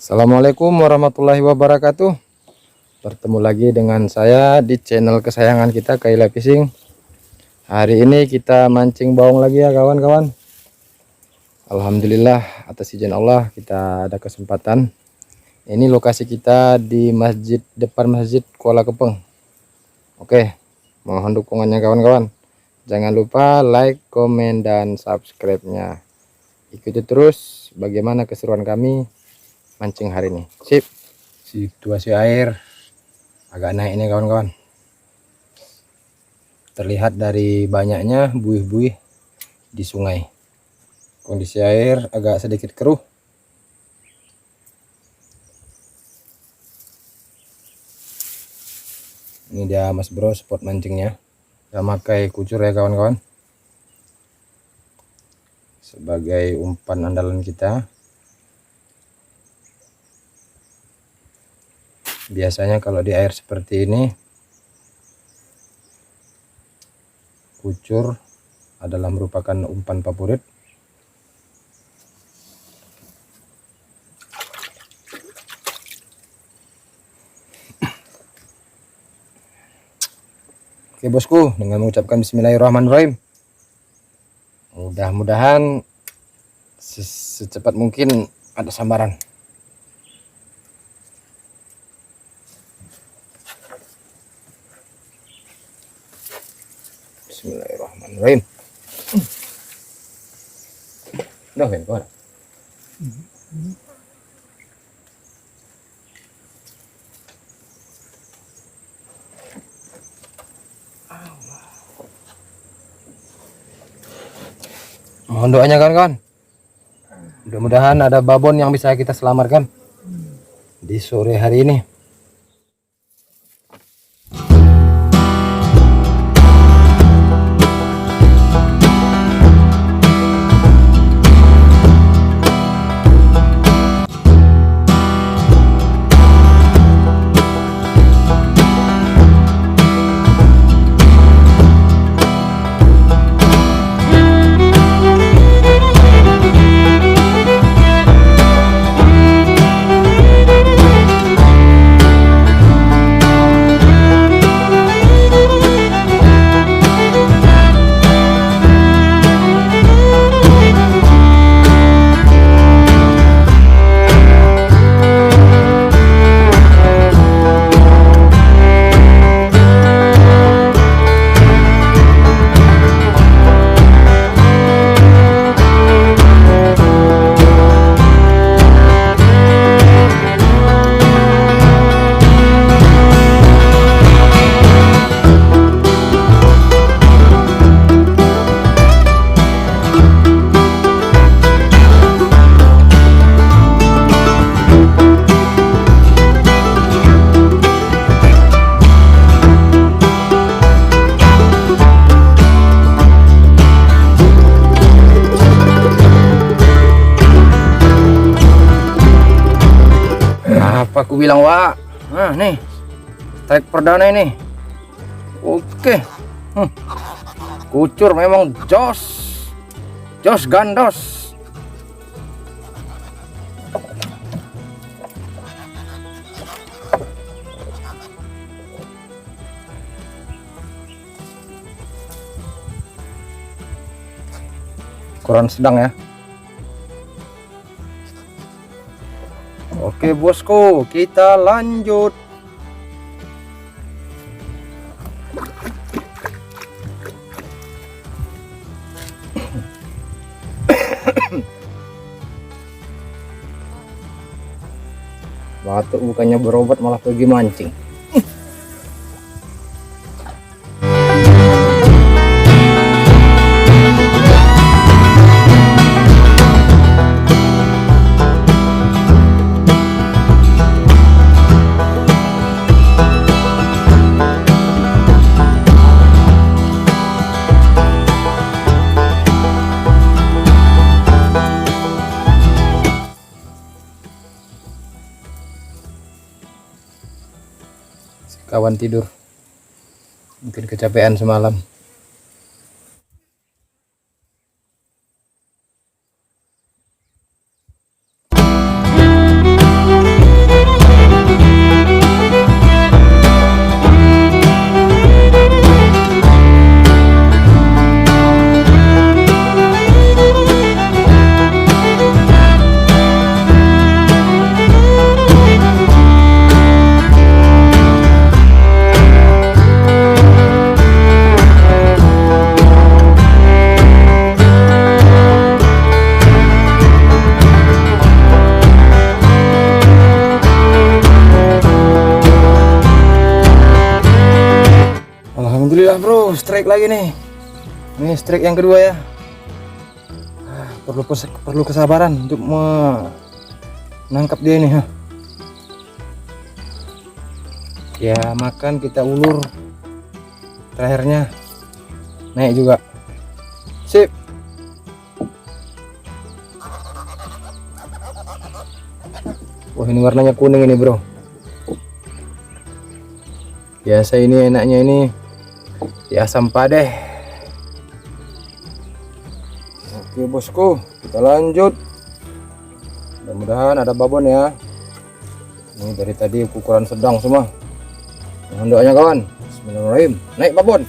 Assalamualaikum warahmatullahi wabarakatuh. Bertemu lagi dengan saya di channel kesayangan kita, Kaila Fishing. Hari ini kita mancing baung lagi ya kawan-kawan. Alhamdulillah atas izin Allah kita ada kesempatan. Ini lokasi kita di masjid, depan masjid Kuala Kepeng. Oke, mohon dukungannya kawan-kawan. Jangan lupa like, komen, dan subscribe-nya. Ikuti terus bagaimana keseruan kami mancing hari ini. Sip. Situasi air agak naik ini kawan-kawan. Terlihat dari banyaknya buih-buih di sungai. Kondisi air agak sedikit keruh. Ini dia Mas Bro spot mancingnya. Kita pakai kucur ya kawan-kawan, sebagai umpan andalan kita. Biasanya kalau di air seperti ini kucur adalah merupakan umpan favorit. Oke bosku, dengan mengucapkan bismillahirrahmanirrahim, mudah-mudahan secepat mungkin ada sambaran. Bismillahirrahmanirrahim. Udah kan kawan? Mohon doanya kawan-kawan. Mudah-mudahan ada babon yang bisa kita selamatkan di sore hari ini. Apa aku bilang, Wak? Nah, nih. Strike perdana ini. Oke. Kucur memang jos. Jos gandos. Ukuran sedang ya. Oke bosku, kita lanjut. Batuk bukannya berobat malah pergi mancing. Kawan tidur, mungkin kecapean semalam. Alhamdulillah bro, strike lagi nih. Ini strike yang kedua ya. Perlu kesabaran untuk menangkap dia ini. Ya makan, kita ulur. Terakhirnya naik juga. Sip. Wah, ini warnanya kuning ini bro. Biasa ini enaknya ini di asam padeh. Oke bosku, kita lanjut. Mudah-mudahan ada babon ya. Ini dari tadi ukuran sedang semua. Mohon doanya kawan. Bismillahirrahmanirrahim. Naik babon.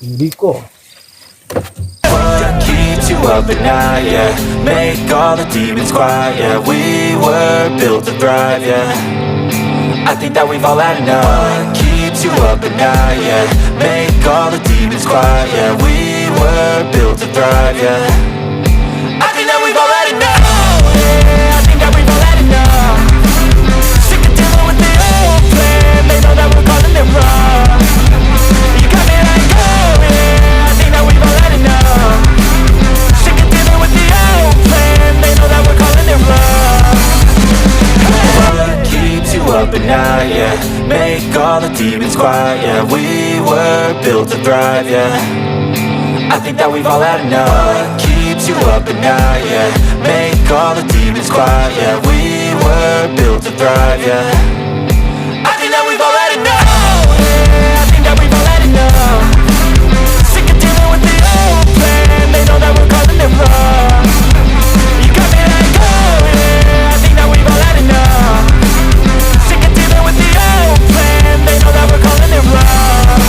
Indiko. Keeps you up at night, yeah. Make all the demons quiet, yeah. We were built to thrive, yeah. I think that we've all had enough. Keeps you up at night, yeah. Make all the demons quiet, yeah. We were built to thrive, yeah. I think that we've all had enough. Yeah, I think that we've all had enough. Sick of dealing with the old plan. They know that we're calling it wrong. You got me like, oh yeah, I think that we've all had enough. Sick of dealing with the old plan. They know that we're calling it wrong. What keeps you up at night, yeah. Make all the demons quiet, yeah. We were built to thrive, yeah. I think that we've all had enough. What keeps you up at night, yeah. Make all the demons quiet, yeah. We were built to thrive, yeah. I think that we've all had enough. Yeah, I think that we've all had enough. Sick of dealing with the old plan. They know that we're calling it wrong. You got me like, oh yeah, I think that we've all had enough. Sick of dealing with the old plan. They know that we're calling it wrong.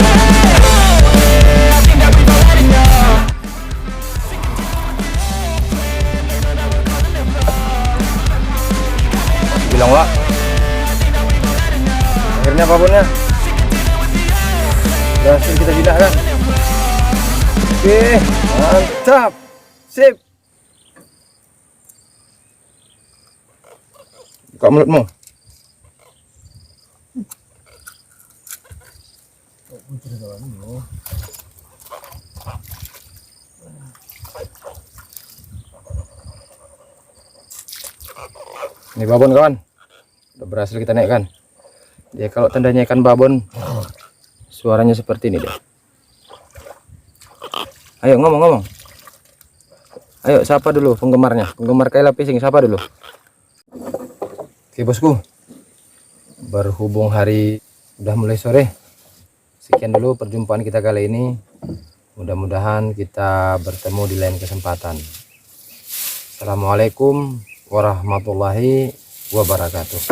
Hey, oh yeah, I think that we've all had enough. Sick of dealing with the old plan. They know that we're calling it wrong. Bilang Wak. Akhirnya babonnya berhasil kita jinakan. Oke, mantap. Sip. Buka mulutmu. Ini babon kawan, udah berhasil kita naikkan. Dia kalau tandanya ikan babon, suaranya seperti ini deh. Ayo ngomong-ngomong. Ayo sapa dulu penggemarnya, penggemar Kayla Fishing, sapa dulu. Oke bosku, berhubung hari udah mulai sore, sekian dulu perjumpaan kita kali ini. Mudah-mudahan kita bertemu di lain kesempatan. Assalamualaikum warahmatullahi wabarakatuh.